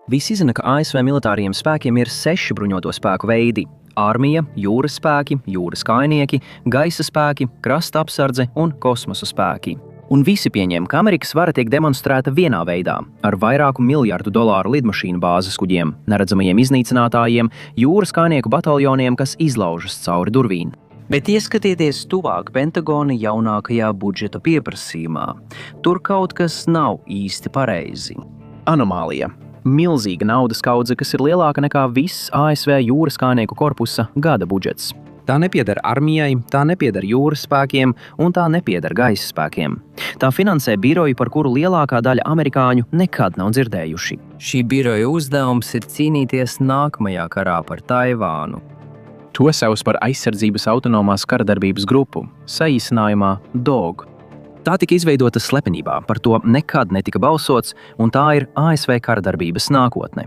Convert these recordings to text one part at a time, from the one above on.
Visi zina, ka ASV militāriem spēkiem ir 6 bruņoto spēku veidi – armija, jūras spēki, jūras kājnieki, gaisa spēki, krasta apsardze un kosmosa spēki. Un visi pieņem, ka Amerikas vara tiek demonstrēta vienā veidā – ar vairāku miljardu dolāru lidmašīnu bāzes kuģiem, neredzamajiem iznīcinātājiem, jūras kājnieku bataljoniem, kas izlaužas cauri durvīm. Bet ieskatieties tuvāk Pentagona jaunākajā budžeta pieprasījumā. Tur kaut kas nav īsti pareizi. Anomālija. Milzīga naudas kaudze, kas ir lielāka nekā viss ASV jūras kājnieku korpusa gada budžets. Tā nepieder armijai, tā nepieder jūras spēkiem un tā nepieder gaisa spēkiem. Tā finansē biroju, par kuru lielākā daļa amerikāņu nekad nav dzirdējuši. Šī biroja uzdevums ir cīnīties nākamajā karā par Taivānu. To sauc par aizsardzības autonomās karadarbības grupu, saīsinājumā DOG. Tā tika izveidota slepenībā, par to nekad netika balsots, un tā ir ASV karadarbības nākotne.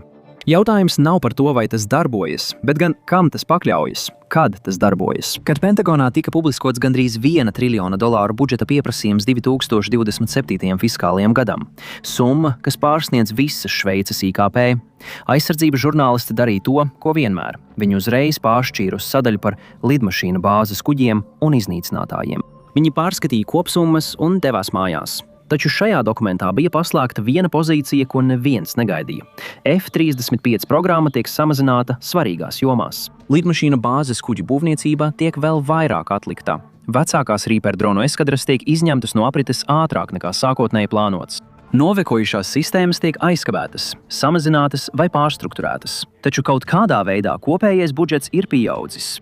Jautājums nav par to, vai tas darbojas, bet gan kam tas pakļaujas, kad tas darbojas. Kad Pentagonā tika publiskots gandrīz $1 triljona budžeta pieprasījums 2027. fiskālajam gadam, summa, kas pārsniedz visas Šveices IKP, aizsardzības žurnālisti darīja to, ko vienmēr. Viņi uzreiz pāršķīra uz sadaļu par lidmašīnu bāzes kuģiem un iznīcinātājiem. Viņi pārskatīja kopsummas un devās mājās. Taču šajā dokumentā bija paslēgta viena pozīcija, ko neviens negaidīja. F-35 programma tiek samazināta svarīgās jomās. Lidmašīnu bāzes kuģu būvniecība tiek vēl vairāk atlikta. Vecākās Reaper dronu eskadras tiek izņemtas no aprites ātrāk nekā sākotnēji plānots. Novekojušās sistēmas tiek aizkavētas, samazinātas vai pārstrukturētas. Taču kaut kādā veidā kopējais budžets ir pieaudzis.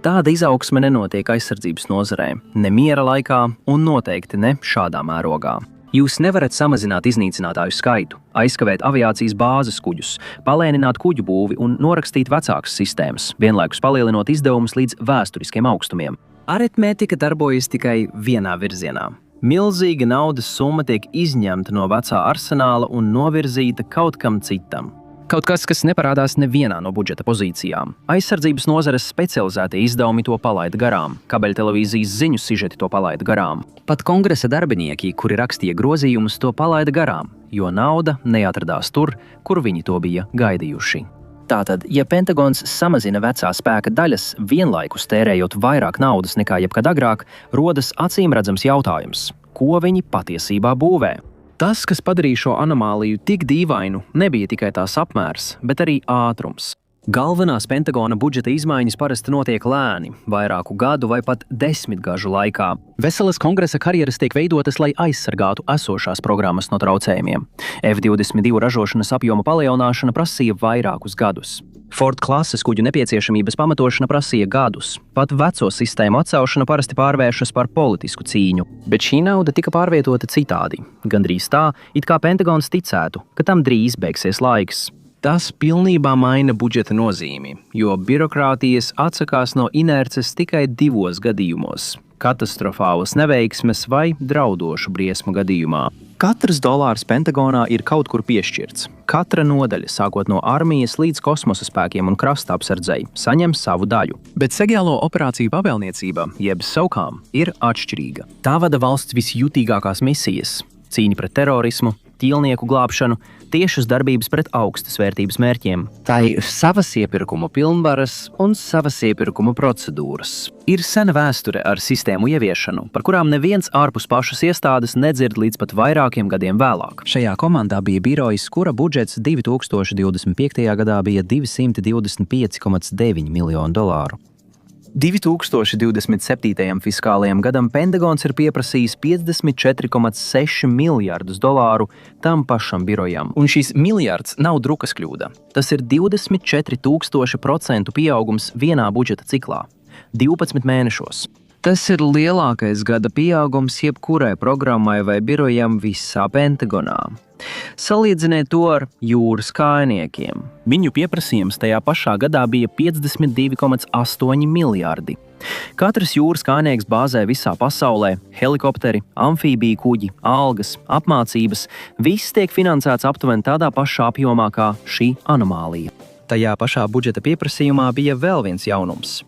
Tāda izaugsme nenotiek aizsardzības nozarē, ne miera laikā un noteikti ne šādā mērogā. Jūs nevarat samazināt iznīcinātāju skaitu, aizkavēt aviācijas bāzes kuģus, palēnināt kuģu būvi un norakstīt vecākas sistēmas, vienlaikus palielinot izdevumus līdz vēsturiskiem augstumiem. Aritmētika darbojas tikai vienā virzienā. Milzīga naudas summa tiek izņemta no vecā arsenāla un novirzīta kaut kam citam. Kaut kas, kas neparādās nevienā no budžeta pozīcijām. Aizsardzības nozares specializētie izdevumi to palaida garām, kabeļtelevīzijas ziņu sižeti to palaida garām. Pat kongresa darbinieki, kuri rakstīja grozījumus, to palaida garām, jo nauda neatradās tur, kur viņi to bija gaidījuši. Tātad, ja Pentagons samazina vecā spēka daļas, vienlaikus tērējot vairāk naudas nekā jebkad agrāk, rodas acīmredzams jautājums – ko viņi patiesībā būvē? Tas, kas padarīja šo anomāliju tik dīvainu, nebija tikai tās apmērs, bet arī ātrums. Galvenās Pentagona budžeta izmaiņas parasti notiek lēni, vairāku gadu vai pat 10 gažu laikā. Veselas kongresa karjeras tiek veidotas, lai aizsargātu esošās programmas no traucējumiem. F-22 ražošanas apjoma palielināšana prasīja vairākus gadus. Ford klases kuģu nepieciešamības pamatošana prasīja gadus. Pat veco sistēmu atcelšana parasti pārvēršas par politisku cīņu. Bet šī nauda tika pārvietota citādi. Gandrīz tā, it kā Pentagons ticētu, ka tam drīz beigsies laiks. Tas pilnībā maina budžeta nozīmi, jo birokrātijas atsakās no inerces tikai 2 gadījumos – katastrofālas neveiksmes vai draudošu briesmu gadījumā. Katrs dolārs Pentagonā ir kaut kur piešķirts. Katra nodaļa, sākot no armijas līdz kosmosa spēkiem un krasta apsardzei, saņem savu daļu. Bet segālo operāciju pavēlniecība, jeb SOCOM, ir atšķirīga. Tā vada valsts visjutīgākās misijas – cīņa pret terorismu, ķīlnieku glābšanu, tiešas darbības pret augstas vērtības mērķiem. Tā ir savas iepirkumu pilnvaras un savas iepirkumu procedūras. Ir sena vēsture ar sistēmu ieviešanu, par kurām neviens ārpus pašas iestādes nedzird līdz pat vairākiem gadiem vēlāk. Šajā komandā bija birojs, kura budžets 2025. gadā bija $225,9 miljoni. 2027. fiskālajam gadam Pentagons ir pieprasījis $54,6 miljardus tam pašam birojam. Un šis miljards nav drukas kļūda. Tas ir 24,000% pieaugums vienā budžeta ciklā, 12 mēnešos. Tas ir lielākais gada pieaugums jebkurai programmai vai birojam visā Pentagonā. Salīdziniet to ar jūras kājniekiem. Viņu pieprasījums tajā pašā gadā bija 52,8 miljardi. Katrs jūras kājnieks bāzē visā pasaulē – helikopteri, amfībiju kuģi, algas, apmācības – viss tiek finansēts aptuveni tādā pašā apjomā kā šī anomālija. Tajā pašā budžeta pieprasījumā bija vēl viens jaunums.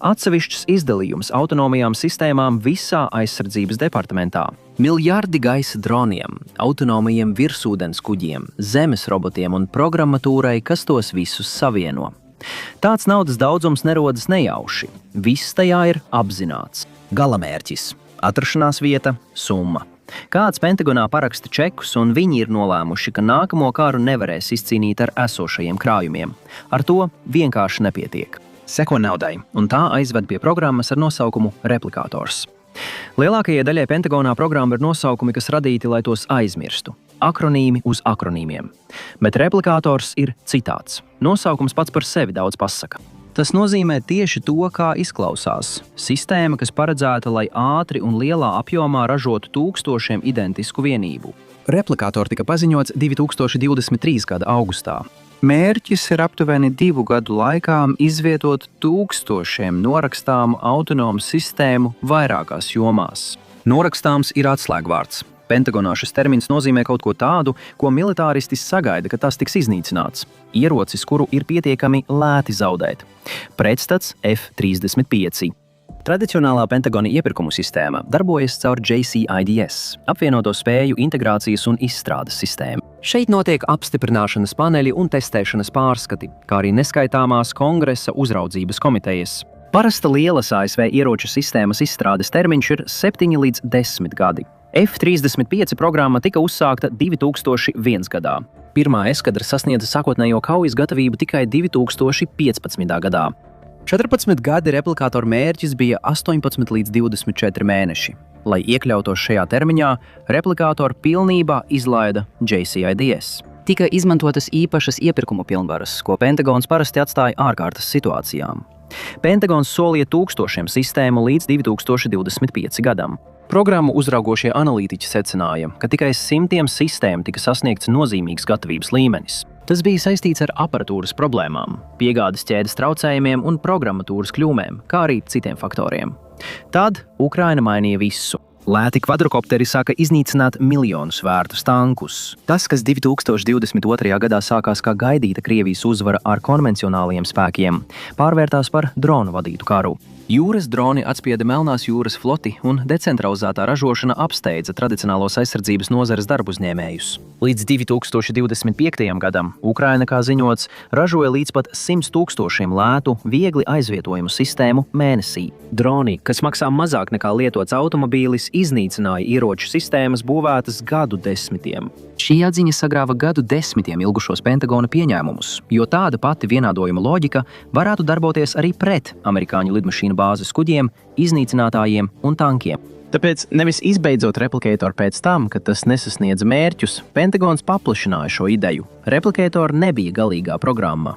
Atsevišķs izdalījums autonomajām sistēmām visā aizsardzības departamentā. Miljardi gaisa droniem, autonomajiem virsūdens kuģiem, zemes robotiem un programmatūrai, kas tos visus savieno. Tāds naudas daudzums nerodas nejauši. Viss tajā ir apzināts. Galamērķis, atrašanās vieta, summa. Kāds Pentagonā paraksta čekus, un viņi ir nolēmuši, ka nākamo karu nevarēs izcīnīt ar esošajiem krājumiem. Ar to vienkārši nepietiek. Seko naudai, un tā aizved pie programmas ar nosaukumu Replikators. Lielākajai daļai Pentagonā programma ir nosaukumi, kas radīti, lai tos aizmirstu. Akronīmi uz akronīmiem. Bet Replikators ir citāds. Nosaukums pats par sevi daudz pasaka. Tas nozīmē tieši to, kā izklausās. Sistēma, kas paredzēta, lai ātri un lielā apjomā ražotu tūkstošiem identisku vienību. Replikatori tika paziņots 2023. gada augustā. Mērķis ir aptuveni 2 gadu laikā izvietot tūkstošiem norakstāmu autonomu sistēmu vairākās jomās. Norakstāms ir atslēgvārds. Pentagonā šis termins nozīmē kaut ko tādu, ko militāristi sagaida, ka tas tiks iznīcināts. Ierocis, kuru ir pietiekami lēti zaudēt. Pretstats F-35. Tradicionālā Pentagona iepirkumu sistēma darbojas caur JCIDS, apvienoto spēju integrācijas un izstrādes sistēmu. Šeit notiek apstiprināšanas paneļi un testēšanas pārskati, kā arī neskaitāmās kongresa uzraudzības komitejas. Parasta lielas ASV ieroču sistēmas izstrādes termiņš ir 7 līdz 10 gadi. F-35 programma tika uzsākta 2001. gadā. Pirmā eskadra sasniedza sākotnējo kaujas gatavību tikai 2015. gadā. 14 gadi Replikatoru mērķis bija 18 līdz 24 mēneši. Lai iekļautos šajā termiņā, Replikatoru pilnībā izlaida JCIDS. Tika izmantotas īpašas iepirkuma pilnvaras, ko Pentagons parasti atstāja ārkārtas situācijām. Pentagons solīja tūkstošiem sistēmu līdz 2025. gadam. Programmu uzraugošie analītiķi secināja, ka tikai 100 sistēmu tika sasniegts nozīmīgs gatavības līmenis. Tas bija saistīts ar aparatūras problēmām, piegādes ķēdes traucējumiem un programmatūras kļūmēm, kā arī citiem faktoriem. Tad Ukraina mainīja visu. Lēti kvadrokopteri sāka iznīcināt miljonus vērtus tankus. Tas, kas 2022. gadā sākās kā gaidīta Krievijas uzvara ar konvencionālajiem spēkiem, pārvērtās par dronu vadītu karu. Jūras droni atspieda Melnās jūras floti, un decentralizētā ražošana apsteidza tradicionālos aizsardzības nozares darbuzņēmējus. Līdz 2025. gadam Ukraina, kā ziņots, ražoja līdz pat 100 000 lētu, viegli aizvietojumu sistēmu mēnesī. Droni, kas maksā mazāk nekā lietots automobīlis, iznīcināja ieroču sistēmas būvētas gadu desmitiem. Šī atziņa sagrāva gadu desmitiem ilgušos Pentagona pieņēmumus, jo tāda pati vienādojuma loģika varētu darboties arī pret amerikāņu lidmašīnu bāzes kuģiem, iznīcinātājiem un tankiem. Tāpēc, nevis izbeidzot Replikatoru pēc tam, kad tas nesasniedza mērķus, Pentagons paplašināja šo ideju. Replikatoru nebija galīgā programma.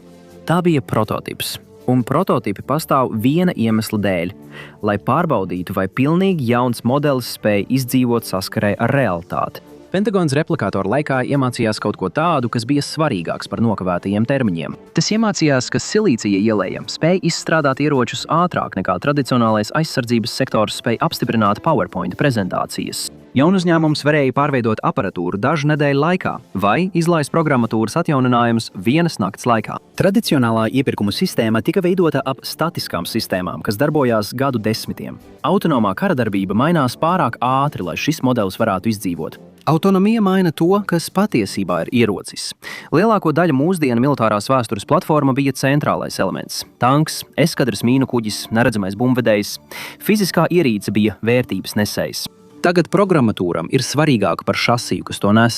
Tā bija prototips. Un prototipi pastāv viena iemesla dēļ, lai pārbaudītu, vai pilnīgi jauns modelis spēj izdzīvot saskarē ar realitāti. Pentagons Replikatoru laikā iemācījās kaut ko tādu, kas bija svarīgāks par nokavētajiem termiņiem. Tas iemācījās, ka silīcija ielējam spēj izstrādāt ieročus ātrāk nekā tradicionālais aizsardzības sektors spēj apstiprināt PowerPoint prezentācijas. Jaunuzņēmums varēja pārveidot aparatūru dažu nedēļu laikā vai izlaist programmatūras atjauninājumus vienas nakts laikā. Tradicionālā iepirkumu sistēma tika veidota ap statiskām sistēmām, kas darbojās gadu desmitiem. Autonomā karadarbība mainās pārāk ātri, lai šis modelis varētu izdzīvot. Autonomija maina to, kas patiesībā ir ierocis. Lielāko daļu mūsdienu militārās vēstures platforma bija centrālais elements – tanks, eskadras mīnu kuģis, neredzamais bumbvedējs. Fiziskā ierīce bija vērtības nesējs. Tagad programmatūram ir svarīgāka par šasiju, kas to nes.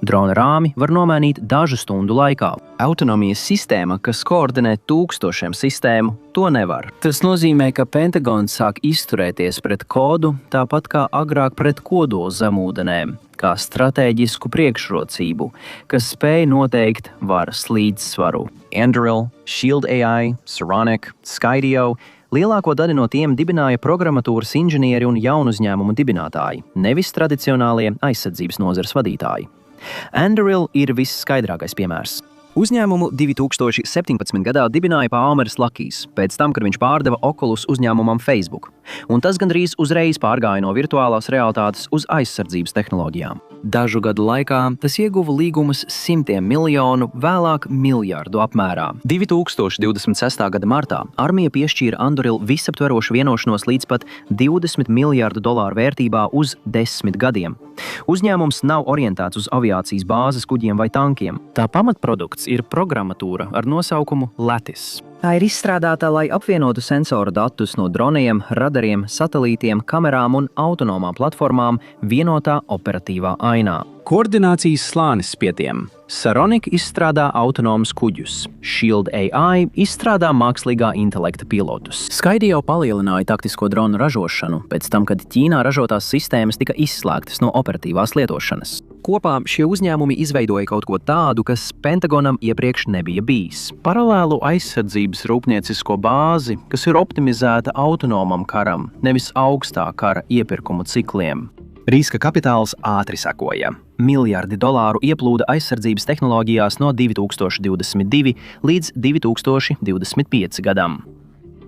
Drona rāmi var nomainīt dažu stundu laikā. Autonomijas sistēma, kas koordinē tūkstošiem sistēmu, to nevar. Tas nozīmē, ka Pentagons sāk izturēties pret kodu, tāpat kā agrāk pret kodola zemūdenēm, kā stratēģisku priekšrocību, kas spēj noteikt varas līdzsvaru. Anduril, Shield AI, Saronic, Skydio – lielāko daļu no tiem dibināja programmatūras inženieri un jaunuzņēmumu dibinātāji, nevis tradicionālie aizsardzības nozares vadītāji. Anduril ir visskaidrākais piemērs. Uzņēmumu 2017. gadā dibināja Palmeris Lakijs, pēc tam, kad viņš pārdeva Oculus uzņēmumam Facebook. un tas gandrīz uzreiz pārgāja no virtuālās realitātes uz aizsardzības tehnoloģijām. Dažu gadu laikā tas ieguva līgumus simtiem miljonu, vēlāk miljardu apmērā. 2026. gada martā armija piešķīra Anduril visaptverošu vienošanos līdz pat $20 miljardu vērtībā uz 10 gadiem. Uzņēmums nav orientēts uz aviācijas bāzes kuģiem vai tankiem. Tā pamatprodukts ir programmatūra ar nosaukumu Lattice. Tā ir izstrādāta, lai apvienotu sensoru datus no droniem, radariem, satelītiem, kamerām un autonomām platformām vienotā operatīvā ainā. Koordinācijas slānis pie tiem. Saronic izstrādā autonomus kuģus, Shield AI izstrādā mākslīgā intelekta pilotus. Skydio jau palielināja taktisko dronu ražošanu pēc tam, kad Ķīnā ražotās sistēmas tika izslēgtas no operatīvās lietošanas. Kopā šie uzņēmumi izveidoja kaut ko tādu, kas Pentagonam iepriekš nebija bijis. Paralēlu aizsardzības rūpniecisko bāzi, kas ir optimizēta autonomam karam, nevis augstā kara iepirkumu cikliem. Riska kapitāls ātri sekoja. Miljardi dolāru ieplūda aizsardzības tehnoloģijās no 2022 līdz 2025 gadam.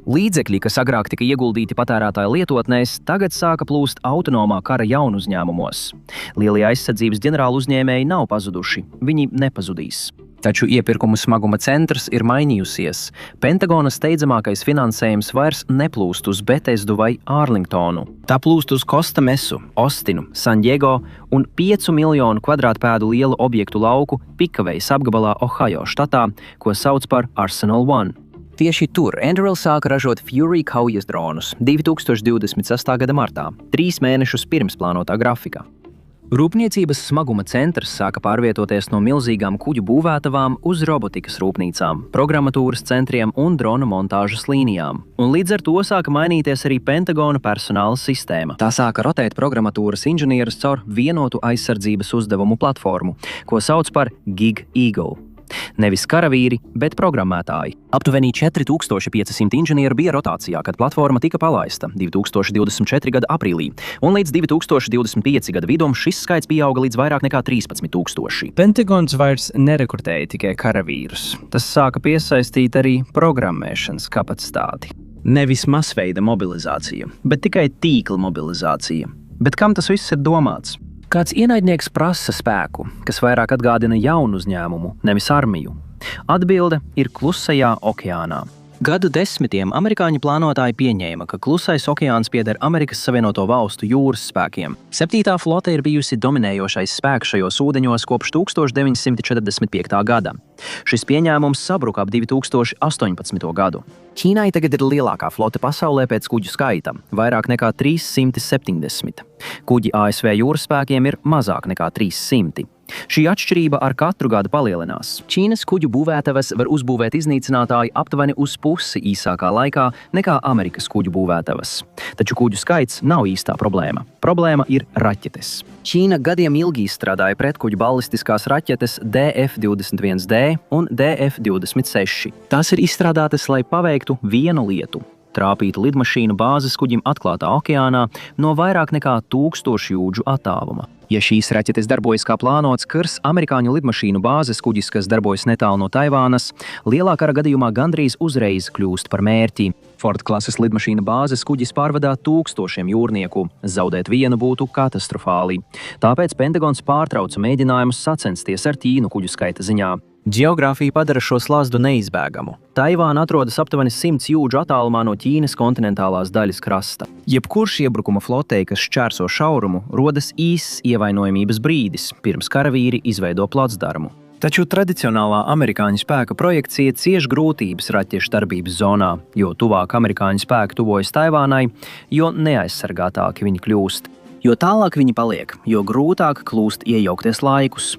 Līdzekļi, kas agrāk tika ieguldīti patērētāju lietotnēs, tagad sāka plūst autonomā kara jaunuzņēmumos. Lielie aizsardzības ģenerālu uzņēmēji nav pazuduši, viņi nepazudīs. Taču iepirkumu smaguma centrs ir mainījusies. Pentagona steidzamākais finansējums vairs neplūst uz Betesdu vai Arlingtonu. Tā plūst uz Costa Mesu, Ostinu, San Diego un 5 miljonu kvadrātpēdu lielu objektu lauku Pikavejas apgabalā Ohio štatā, ko sauc par Arsenal One. Tieši tur Anduril sāka ražot Fury kaujas dronus 2026. gada martā, 3 mēnešus pirms plānotā grafika. Rūpniecības smaguma centrs sāka pārvietoties no milzīgām kuģu būvētavām uz robotikas rūpnīcām, programmatūras centriem un drona montāžas līnijām. Un līdz ar to sāka mainīties arī Pentagona personāla sistēma. Tā sāka rotēt programmatūras inženierus caur vienotu aizsardzības uzdevumu platformu, ko sauc par Gig Eagle. Nevis karavīri, bet programmētāji. Aptuveni 4500 inženieri bija rotācijā, kad platforma tika palaista 2024. gada aprīlī, un līdz 2025. gada vidum šis skaits pieauga līdz vairāk nekā 13,000. Pentagons vairs nerekrutēja tikai karavīrus. Tas sāka piesaistīt arī programmēšanas kapacitāti. Nevis masveida mobilizācija, bet tikai tīkla mobilizācija. Bet kam tas viss ir domāts? Kāds ienaidnieks prasa spēku, kas vairāk atgādina jaunu uzņēmumu, nevis armiju. Atbilde ir Klusajā okeānā. Gadu desmitiem amerikāņu plānotāji pieņēma, ka Klusais okeāns pieder Amerikas Savienoto Valstu jūras spēkiem. 7. flote ir bijusi dominējošais spēks šajos ūdeņos kopš 1945. gada. Šis pieņēmums sabruka ap 2018. gadu. Ķīnai tagad ir lielākā flote pasaulē pēc kuģu skaita – vairāk nekā 370. Kuģi ASV jūras spēkiem ir mazāk nekā 300. Šī atšķirība ar katru gadu palielinās. Ķīnas kuģu būvētavas var uzbūvēt iznīcinātāji aptuveni uz pusi īsākā laikā nekā Amerikas kuģu būvētavas. Taču kuģu skaits nav īstā problēma. Problēma ir raķetes. Ķīna gadiem ilgi izstrādāja pretkuģu balistiskās raķetes DF-21D un DF-26. Tās ir izstrādātas, lai paveiktu vienu lietu – trāpītu lidmašīnu bāzes kuģim atklātā okeānā no vairāk nekā 1000 jūdžu attāluma. Ja šīs raķetes darbojas kā plānots, kars amerikāņu lidmašīnu bāzes kuģis, kas darbojas netālu no Taivānas, lielā kara gadījumā gandrīz uzreiz kļūst par mērķi. Ford klases lidmašīna bāzes kuģis pārvadā 1000 jūrnieku. Zaudēt vienu būtu katastrofāli. Tāpēc Pentagons pārtrauca mēģinājumus sacensties ar Ķīnu kuģu skaita ziņā. Ģeogrāfija padara šo slazdu neizbēgamu. Taivāna atrodas aptuveni 100 jūdžu attālumā no Ķīnas kontinentālās daļas krasta. Jebkurš iebrukuma flotei, kas šķērso šaurumu, rodas īss ievainojamības brīdis, pirms karavīri izveido placdarmu. Taču tradicionālā amerikāņu spēka projekcija cieš grūtības raķešu darbības zonā, jo tuvāk amerikāņu spēki tuvojas Taivānai, jo neaizsargātāki viņi kļūst. Jo tālāk viņi paliek, jo grūtāk kļūst iejaukties laikus.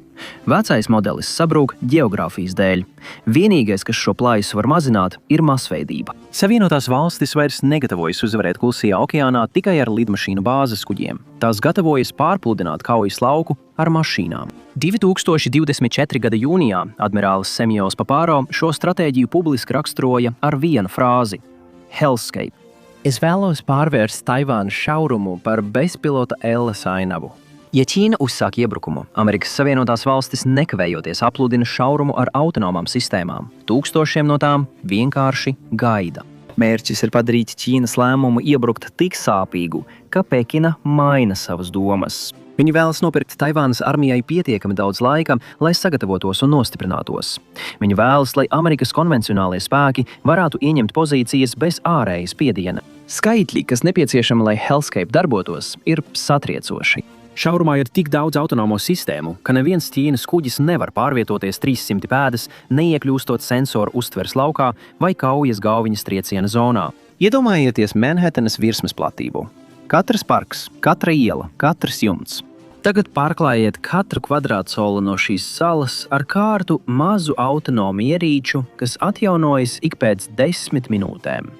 Vecais modelis sabrūk ģeogrāfijas dēļ. Vienīgais, kas šo plaisu var mazināt, ir masveidība. Savienotās valstis vairs negatavojas uzvarēt Klusajā okeānā tikai ar lidmašīnu bāzes kuģiem. Tās gatavojas pārpludināt kaujas lauku ar mašīnām. 2024. gada jūnijā admirālis Semjons Paparo šo stratēģiju publiski raksturoja ar vienu frāzi – Hellscape. Es vēlos pārvērst Taivānas šaurumu par bezpilota elles ainavu. Ja Ķīna uzsāk iebrukumu, Amerikas Savienotās valstis nekavējoties apludina šaurumu ar autonomām sistēmām. Tūkstošiem no tām vienkārši gaida. Mērķis ir padarīt Ķīnas lēmumu iebrukt tik sāpīgu, ka Pekina maina savas domas. Viņi vēlas nopirkt Taivānas armijai pietiekami daudz laika, lai sagatavotos un nostiprinātos. Viņi vēlas, lai Amerikas konvencionālie spēki varētu ieņemt pozīcijas bez ārējas spiediena. Skaitļi, kas nepieciešami, lai Hellscape darbotos, ir satriecoši. Šaurumā ir tik daudz autonomo sistēmu, ka neviens Ķīnas kuģis nevar pārvietoties 300 pēdas, neiekļūstot sensoru uztveres laukā vai kaujas galviņas trieciena zonā. Iedomājieties Manhattanas virsmas platību. Katrs parks, katra iela, katrs jumts. Tagad pārklājiet katru kvadrātsolu no šīs salas ar kārtu mazu autonomu ierīču, kas atjaunojas ik pēc 10 minūtēm.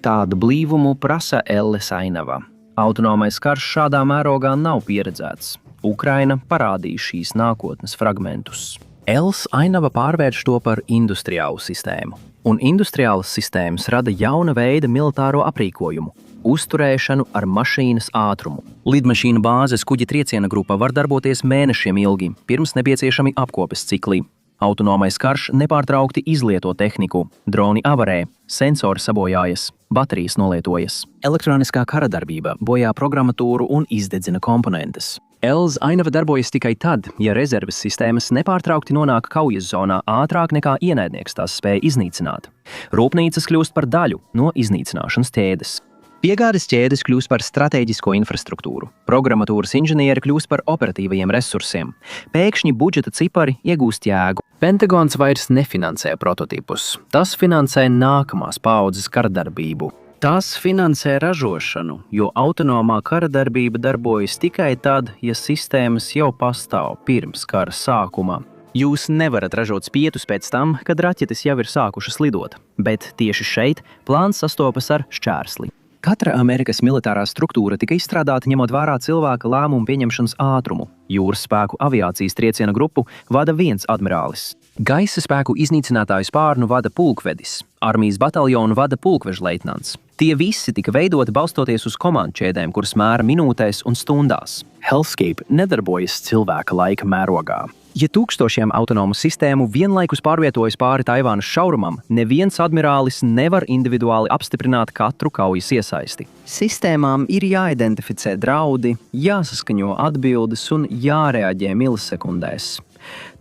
Tādu blīvumu prasa Elles ainava. Autonomais karš šādā mērogā nav pieredzēts. Ukraina parādīja šīs nākotnes fragmentus. Elles ainava pārvērš to par industriālu sistēmu, un industriālas sistēmas rada jauna veida militāro aprīkojumu, uzturēšanu ar mašīnas ātrumu. Lidmašīnu bāzes kuģa trieciena grupa var darboties mēnešiem ilgi, pirms nepieciešami apkopes cikli. Autonomais karš nepārtraukti izlieto tehniku, droni avarē, sensori sabojājas, baterijas nolietojas. Elektroniskā kara darbība bojā programmatūru un izdedzina komponentes. Elles ainava darbojas tikai tad, ja rezerves sistēmas nepārtraukti nonāk kaujas zonā ātrāk nekā ienaidnieks tās spēja iznīcināt. Rūpnīcas kļūst par daļu no iznīcināšanas ķēdes. Piegādes ķēdes kļūst par stratēģisko infrastruktūru, programmatūras inženieri kļūst par operatīvajiem resursiem, pēkšņi budžeta cipari iegūst jēgu. Pentagons vairs nefinansē prototipus, tas finansē nākamās paaudzes karadarbību. Tas finansē ražošanu, jo autonomā karadarbība darbojas tikai tad, ja sistēmas jau pastāv pirms kara sākuma. Jūs nevarat ražot spietus pēc tam, kad raķetes jau ir sākušas lidot, bet tieši šeit plāns sastopas ar šķērsli. Katra Amerikas militārā struktūra tika izstrādāta ņemot vērā cilvēka lēmumu pieņemšanas ātrumu. Jūras spēku aviācijas trieciena grupu vada viens admirālis. Gaisa spēku iznīcinātāju spārnu vada pulkvedis. Armijas bataljonu vada pulkvežleitnants. Tie visi tika veidoti balstoties uz komandčēdēm, kuras mēra minūtēs un stundās. Hellscape nedarbojas cilvēka laika mērogā. Ja tūkstošiem autonomu sistēmu vienlaikus pārvietojas pāri Taivānas šaurumam, neviens admirālis nevar individuāli apstiprināt katru kaujas iesaisti. Sistēmām ir jāidentificē draudi, jāsaskaņo atbildes un jāreaģē milisekundēs.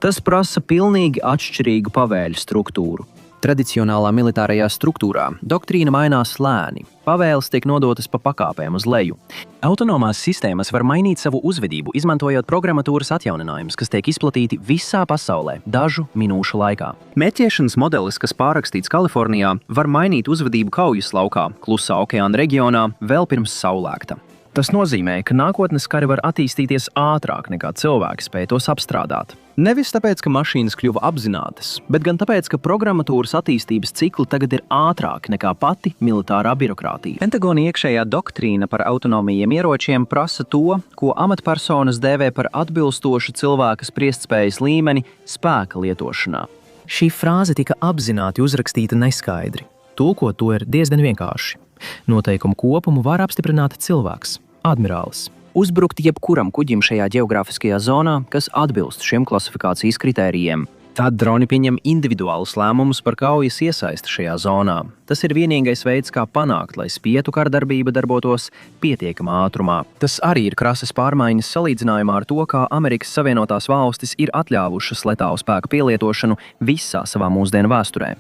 Tas prasa pilnīgi atšķirīgu pavēļu struktūru. Tradicionālā militārajā struktūrā doktrīna mainās lēni. Pavēles tiek nodotas pa pakāpēm uz leju. Autonomās sistēmas var mainīt savu uzvedību, izmantojot programmatūras atjauninājumus, kas tiek izplatīti visā pasaulē dažu minūšu laikā. Mērķēšanas modelis, kas pārrakstīts Kalifornijā, var mainīt uzvedību kaujas laukā, Klusā okeāna reģionā, vēl pirms saulēkta. Tas nozīmē, ka nākotnes kari var attīstīties ātrāk nekā cilvēki spēj tos apstrādāt. Nevis tāpēc, ka mašīnas kļuva apzinātas, bet gan tāpēc, ka programmatūras attīstības cikli tagad ir ātrāki nekā pati militārā birokrātija. Pentagona iekšējā doktrīna par autonomijiem ieročiem prasa to, ko amatpersonas dēvē par atbilstošu cilvēka spriestspējas līmeni spēka lietošanā. Šī frāze tika apzināti uzrakstīta neskaidri. Tulkot to ir diezgan vienkārši. Noteikumu kopumu var apstiprināt cilvēks. Admirālis. Uzbrukt jebkuram kuģim šajā ģeogrāfiskajā zonā, kas atbilst šiem klasifikācijas kritērijiem. Tad droni pieņem individuālus lēmumus par kaujas iesaisti šajā zonā. Tas ir vienīgais veids, kā panākt, lai spietu kardarbība darbotos pietiekamā ātrumā. Tas arī ir krasas pārmaiņas salīdzinājumā ar to, kā Amerikas Savienotās valstis ir atļāvušas letālu spēku pielietošanu visā savā mūsdienu vēsturē.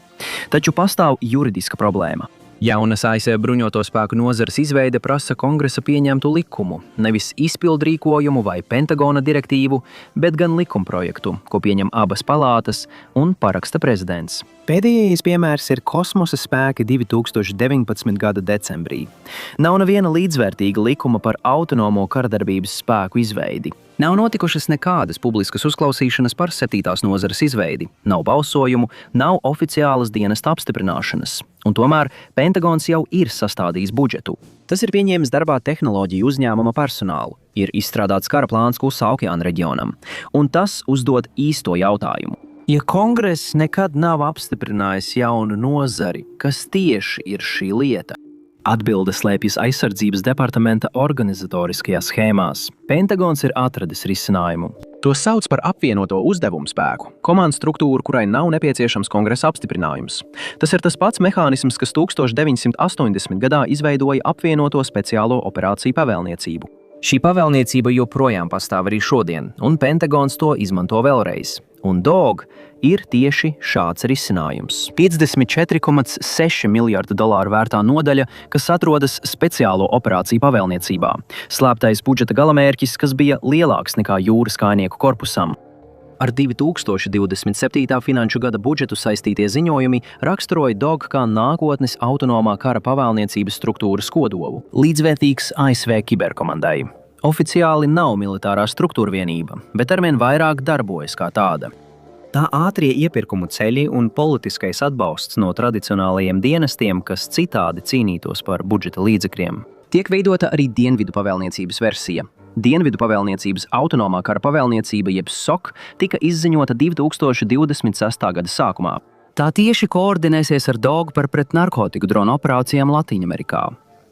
Taču pastāv juridiska problēma. Jaunas ASV bruņoto spēku nozares izveide prasa Kongresa pieņemtu likumu, nevis izpildrīkojumu vai Pentagona direktīvu, bet gan likumprojektu, ko pieņem abas palātas un paraksta prezidents. Pēdējais piemērs ir kosmosa spēki 2019. gada decembrī. Nav neviena līdzvērtīga likuma par autonomo karadarbības spēku izveidi. Nav notikušas nekādas publiskas uzklausīšanas par 7. nozares izveidi, nav balsojumu, nav oficiālas dienesta apstiprināšanas. Un tomēr Pentagons jau ir sastādījis budžetu. Tas ir pieņēmis darbā tehnoloģiju uzņēmuma personālu, ir izstrādāts kara plāns Klusā okeāna reģionam, un tas uzdod īsto jautājumu. Ja Kongress nekad nav apstiprinājis jaunu nozari, kas tieši ir šī lieta? Atbilde slēpjas aizsardzības departamenta organizatoriskajās schēmās. Pentagons ir atradis risinājumu. To sauc par apvienoto uzdevumu spēku, komandu struktūru, kurai nav nepieciešams kongresa apstiprinājums. Tas ir tas pats mehānisms, kas 1980. gadā izveidoja apvienoto speciālo operāciju pavēlniecību. Šī pavēlniecība joprojām pastāv arī šodien, un Pentagons to izmanto vēlreiz. Un DOG ir tieši šāds risinājums. $54,6 miljardu vērtā nodaļa, kas atrodas speciālo operāciju pavēlniecībā. Slēptais budžeta galamērķis, kas bija lielāks nekā jūras kājnieku korpusam. Ar 2027. finanšu gada budžetu saistītie ziņojumi raksturoja DOG kā nākotnes autonomā kara pavēlniecības struktūras kodolu, līdzvērtīgs ASV kiberkomandai. Oficiāli nav militārā struktūra vienība, bet arvien vairāk darbojas kā tāda. Tā ātrie iepirkumu ceļi un politiskais atbalsts no tradicionālajiem dienestiem, kas citādi cīnītos par budžeta līdzekļiem. Tiek veidota arī Dienvidu pavēlniecības versija. Dienvidu pavēlniecības autonomā kara pavēlniecība jeb SOK tika izziņota 2026. gada sākumā. Tā tieši koordinēsies ar DOG par pretnarkotiku dronu operācijām Latīņamerikā.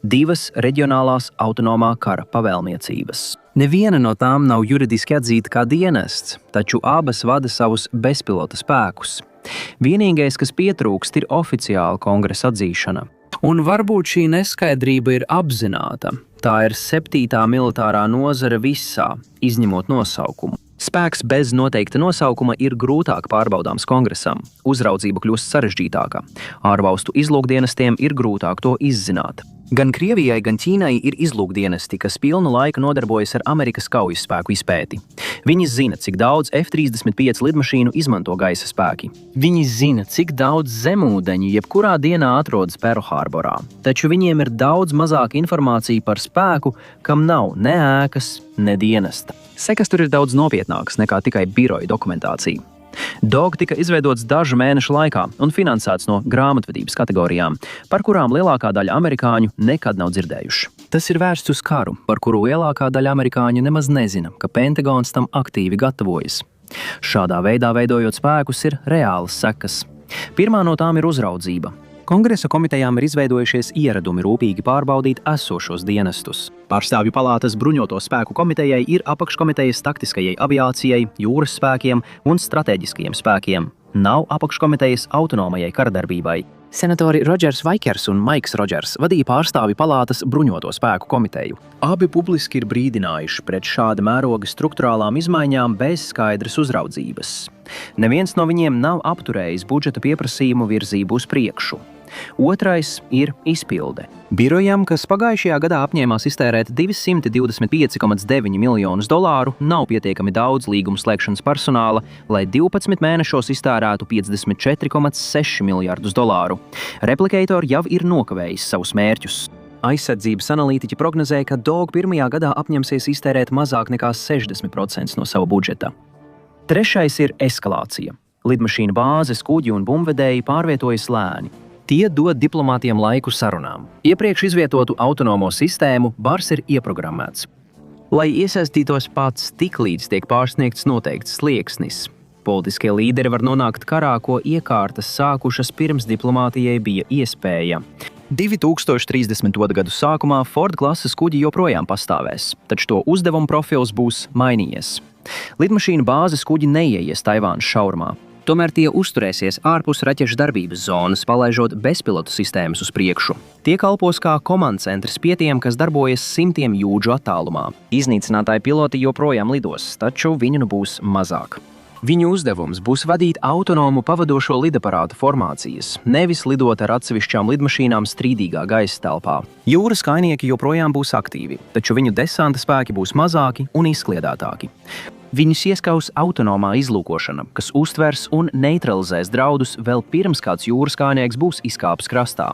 2 reģionālās autonomā kara pavēlniecības. Neviena no tām nav juridiski atzīta kā dienests, taču abas vada savus bezpilota spēkus. Vienīgais, kas pietrūkst, ir oficiāla kongresa atzīšana. Un varbūt šī neskaidrība ir apzināta. Tā ir 7. militārā nozare visā, izņemot nosaukumu. Spēks bez noteikta nosaukuma ir grūtāk pārbaudāms kongresam. Uzraudzība kļūst sarežģītāka. Ārvalstu izlūkdienestiem ir grūtāk to izzināt. Gan Krievijai, gan Ķīnai ir izlūkdienesti, kas pilnu laiku nodarbojas ar Amerikas kaujas spēku izpēti. Viņi zina, cik daudz F-35 lidmašīnu izmanto gaisa spēki. Viņi zina, cik daudz zemūdeņu jebkurā dienā atrodas Perl-Harborā. Taču viņiem ir daudz mazāk informācija par spēku, kam nav ne ēkas, ne dienesta. Sekas tur ir daudz nopietnākas nekā tikai biroja dokumentācija. DOG tika izveidots dažu mēnešu laikā un finansēts no grāmatvedības kategorijām, par kurām lielākā daļa amerikāņu nekad nav dzirdējuši. Tas ir vērsts uz karu, par kuru lielākā daļa amerikāņu nemaz nezina, ka Pentagons tam aktīvi gatavojas. Šādā veidā veidojot spēkus ir reālas sekas. Pirmā no tām ir uzraudzība. Kongresa komitejām ir izveidojušies ieradumi rūpīgi pārbaudīt esošos dienestus. Pārstāvju palātas bruņoto spēku komitejai ir apakškomitejas taktiskajai aviācijai, jūras spēkiem un stratēģiskajiem spēkiem. Nav apakškomitejas autonomajai karadarbībai. Senatori Rodžers Vaikers un Maiks Rodžers vadīja pārstāvju palātas bruņoto spēku komiteju. Abi publiski ir brīdinājuši pret šāda mēroga struktūrālām izmaiņām bez skaidras uzraudzības. Neviens no viņiem nav apturējis budžeta pieprasījumu virzību uz priekšu. Otrais ir izpilde. Birojam, kas pagājušajā gadā apņēmās iztērēt $225,9 miljonus, nav pietiekami daudz līgumu slēgšanas personāla, lai 12 mēnešos iztērētu $54,6 miljardus. Replicator jau ir nokavējis savus mērķus. Aizsardzības analītiķi prognozēja, ka DOG pirmajā gadā apņemsies iztērēt mazāk nekā 60% no sava budžeta. Trešais ir eskalācija. Lidmašīnu bāzes, kuģi un bumbvedēji pārvietojas lēni. Tie dod diplomātiem laiku sarunām. Iepriekš izvietotu autonomo sistēmu bars ir ieprogrammēts. Lai iesaistītos pats, tiklīdz tiek pārsniegts noteikts slieksnis. Politiskie līderi var nonākt karā, ko iekārtas sākušas pirms diplomātijai bija iespēja. 2032. gadu sākumā Ford klases kuģi joprojām pastāvēs, taču to uzdevumu profils būs mainījies. Lidmašīnu bāzes kuģi neieies Taivānas šaurumā. Tomēr tie uzturēsies ārpus raķešu darbības zonas, palaižot bezpilotu sistēmas uz priekšu. Tie kalpos kā komandcentrs pie tiem, kas darbojas simtiem jūdžu attālumā. Iznīcinātāji piloti joprojām lidos, taču viņu nu būs mazāk. Viņu uzdevums būs vadīt autonomu pavadošo lidaparātu formācijas, nevis lidot ar atsevišķām lidmašīnām strīdīgā gaisa telpā. Jūras kājnieki joprojām būs aktīvi, taču viņu desanta spēki būs mazāki un izkliedētāki. Viņus ieskaus autonomā izlūkošana, kas uztvers un neutralizēs draudus vēl pirms kāds jūras kājnieks būs izkāpis krastā.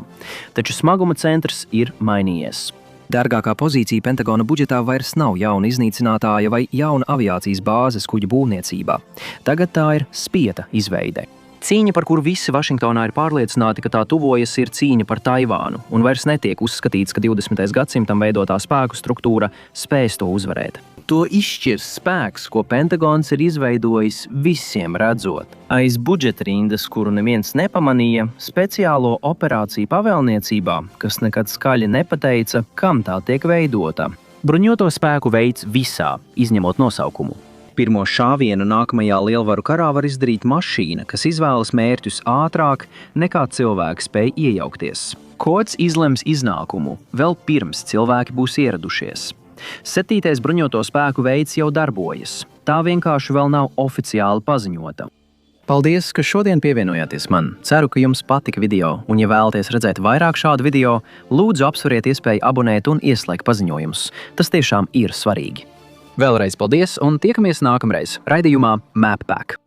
Taču smaguma centrs ir mainījies. Dārgākā pozīcija Pentagona budžetā vairs nav jauna iznīcinātāja vai jauna aviācijas bāzes kuģu būvniecībā. Tagad tā ir spieta izveide. Cīņa, par kuru visi Vašingtonā ir pārliecināti, ka tā tuvojas, ir cīņa par Taivānu, un vairs netiek uzskatīts, ka 20. gadsimtam veidotā spēku struktūra spēs to uzvarēt. To izšķirs spēks, ko Pentagons ir izveidojis visiem redzot. Aiz budžeta rindas, kuru neviens nepamanīja, speciālo operāciju pavēlniecībā, kas nekad skaļi nepateica, kam tā tiek veidota. Bruņoto spēku veids visā, izņemot nosaukumu. Pirmo šāvienu nākamajā lielvaru karā var izdarīt mašīna, kas izvēlas mērķus ātrāk nekā cilvēki spēj iejaukties. Kods izlems iznākumu vēl pirms cilvēki būs ieradušies. 7. bruņoto spēku veids jau darbojas. Tā vienkārši vēl nav oficiāli paziņota. Paldies, ka šodien pievienojāties man. Ceru, ka jums patika video, un ja vēlaties redzēt vairāk šādu video, lūdzu apsveriet iespēju abonēt un ieslēgt paziņojumus. Tas tiešām ir svarīgi. Vēlreiz paldies un tiekamies nākamreiz raidījumā Map Pack.